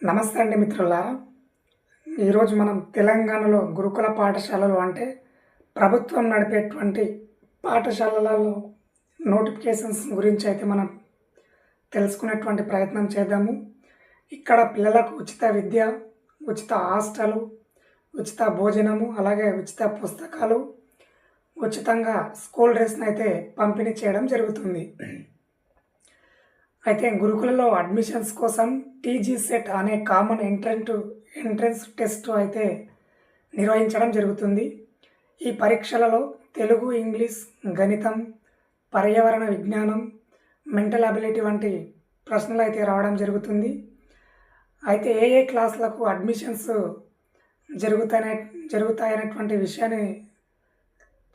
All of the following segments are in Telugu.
నమస్తే అండి మిత్రులారా. ఈరోజు మనం తెలంగాణలో గురుకుల పాఠశాలలు అంటే ప్రభుత్వం నడిపేటువంటి పాఠశాలలలో నోటిఫికేషన్స్ గురించి అయితే మనం తెలుసుకునేటువంటి ప్రయత్నం చేద్దాము. ఇక్కడ పిల్లలకు ఉచిత విద్య, ఉచిత హాస్టలు, ఉచిత భోజనము, అలాగే ఉచిత పుస్తకాలు, ఉచితంగా స్కూల్ డ్రెస్ని అయితే పంపిణీ చేయడం జరుగుతుంది. అయితే గురుకులలో అడ్మిషన్స్ కోసం టీజీ సెట్ అనే కామన్ ఎంట్రన్స్ టెస్ట్ అయితే నిర్వహించడం జరుగుతుంది. ఈ పరీక్షలలో తెలుగు, ఇంగ్లీష్, గణితం, పర్యావరణ విజ్ఞానం, మెంటల్ అబిలిటీ వంటి ప్రశ్నలు అయితే రావడం జరుగుతుంది. అయితే ఏ క్లాసులకు అడ్మిషన్స్ జరుగుతాయనేటువంటి విషయాన్ని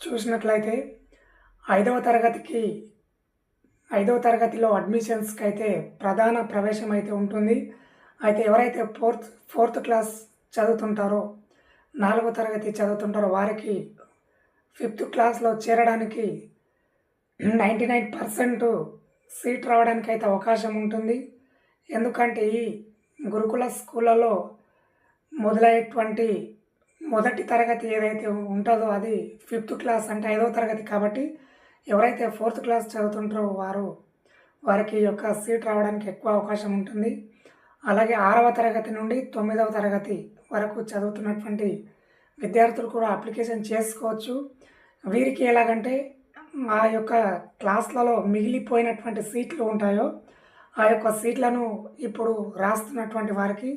చూసినట్లయితే ఐదవ తరగతిలో అడ్మిషన్స్కి అయితే ప్రధాన ప్రవేశం అయితే ఉంటుంది. అయితే ఎవరైతే ఫోర్త్ క్లాస్ చదువుతుంటారో, 4వ తరగతి చదువుతుంటారో వారికి 5th క్లాస్లో చేరడానికి 99% సీట్ రావడానికి అయితే అవకాశం ఉంటుంది. ఎందుకంటే ఈ గురుకుల స్కూళ్ళలో మొదలయ్యేటువంటి మొదటి తరగతి ఏదైతే ఉంటుందో అది 5th క్లాస్ అంటే 5వ తరగతి. కాబట్టి ఎవరైతే 4th క్లాస్ చదువుతుంటారో వారికి యొక్క సీట్ రావడానికి ఎక్కువ అవకాశం ఉంటుంది. అలాగే 6వ తరగతి నుండి 9వ తరగతి వరకు చదువుతున్నటువంటి విద్యార్థులు కూడా అప్లికేషన్ చేసుకోవచ్చు. వీరికి ఎలాగంటే ఆ యొక్క క్లాస్లలో మిగిలిపోయినటువంటి సీట్లు ఉంటాయో ఆ యొక్క సీట్లను ఇప్పుడు రాస్తున్నటువంటి వారికి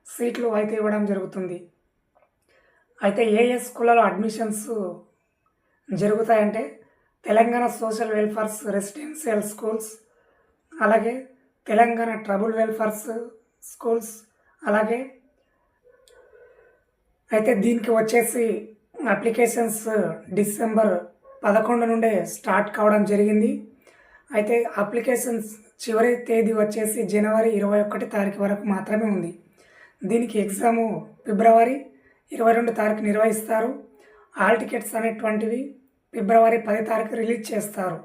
సీట్లు అయితే ఇవ్వడం జరుగుతుంది. అయితే ఏ స్కూళ్ళలో అడ్మిషన్స్ జరుగుతాయంటే Telangana social welfares residential schools, అలాగే తెలంగాణ ట్రబుల్ వెల్ఫేర్స్ స్కూల్స్, అలాగే అయితే దీనికి వచ్చేసి అప్లికేషన్స్ డిసెంబర్ 11 నుండే స్టార్ట్ కావడం జరిగింది. అయితే అప్లికేషన్స్ చివరి తేదీ వచ్చేసి జనవరి 21 తారీఖు వరకు మాత్రమే ఉంది. దీనికి ఎగ్జాము ఫిబ్రవరి 22 తారీఖు నిర్వహిస్తారు. హాల్ టికెట్స్ అనేటువంటివి ఫిబ్రవరి 10 తారీఖు రిలీజ్ చేస్తారు.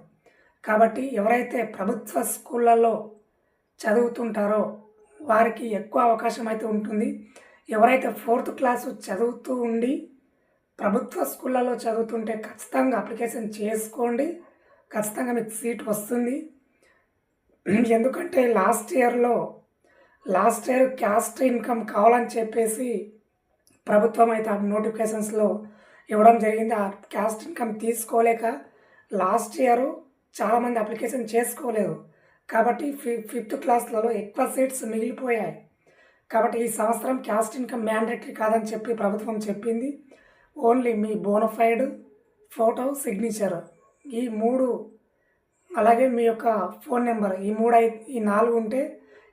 కాబట్టి ఎవరైతే ప్రభుత్వ స్కూళ్ళల్లో చదువుతుంటారో వారికి ఎక్కువ అవకాశం అయితే ఉంటుంది. ఎవరైతే 4th క్లాసు చదువుతూ ఉండి ప్రభుత్వ స్కూళ్ళలో చదువుతుంటే ఖచ్చితంగా అప్లికేషన్ చేసుకోండి, ఖచ్చితంగా మీకు సీట్ వస్తుంది. ఎందుకంటే లాస్ట్ ఇయర్ క్యాస్ట్ ఇన్కమ్ కావాలని చెప్పేసి ప్రభుత్వం అయితే నోటిఫికేషన్స్లో ఇవ్వడం జరిగింది. ఆ క్యాస్ట్ ఇన్కమ్ తీసుకోలేక లాస్ట్ ఇయర్ చాలామంది అప్లికేషన్ చేసుకోలేదు. కాబట్టి 5th క్లాస్లలో ఎక్కువ సీట్స్ మిగిలిపోయాయి. కాబట్టి ఈ సంవత్సరం క్యాస్ట్ ఇన్కమ్ మ్యాండేటరీ కాదని చెప్పి ప్రభుత్వం చెప్పింది. ఓన్లీ మీ బోనఫైడ్, ఫోటో, సిగ్నేచర్ ఈ 3, అలాగే మీ యొక్క ఫోన్ నెంబర్ ఈ 4 ఉంటే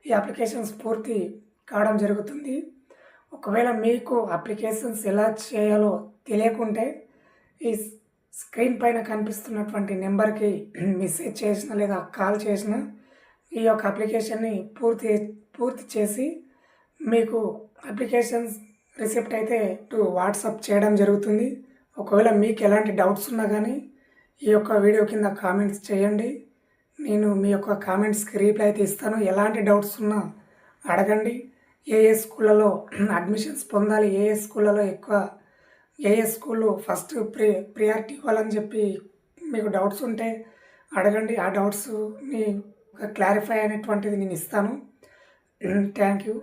ఈ అప్లికేషన్స్ పూర్తి కావడం జరుగుతుంది. ఒకవేళ మీకు అప్లికేషన్స్ ఎలా చేయాలో తెలియకుంటే ఈ స్క్రీన్ పైన కనిపిస్తున్నటువంటి నెంబర్కి మెసేజ్ చేసిన లేదా కాల్ చేసిన ఈ యొక్క అప్లికేషన్ని పూర్తి చేసి మీకు అప్లికేషన్స్ రిసిప్ట్ అయితే వాట్సాప్ చేయడం జరుగుతుంది. ఒకవేళ మీకు ఎలాంటి డౌట్స్ ఉన్నా కానీ ఈ యొక్క వీడియో కింద కామెంట్స్ చేయండి. నేను మీ యొక్క కామెంట్స్కి రీప్లై అయితే ఇస్తాను. ఎలాంటి డౌట్స్ ఉన్నా అడగండి. ఏ స్కూళ్ళలో అడ్మిషన్స్ పొందాలి, ఏ స్కూళ్ళలో ఎక్కువ, ఏ స్కూల్లో ఫస్ట్ ప్రియారిటీ ఇవ్వాలని చెప్పి మీకు డౌట్స్ ఉంటే అడగండి. ఆ డౌట్స్ని క్లారిఫై అనేటువంటిది నేను ఇస్తాను. Thank you.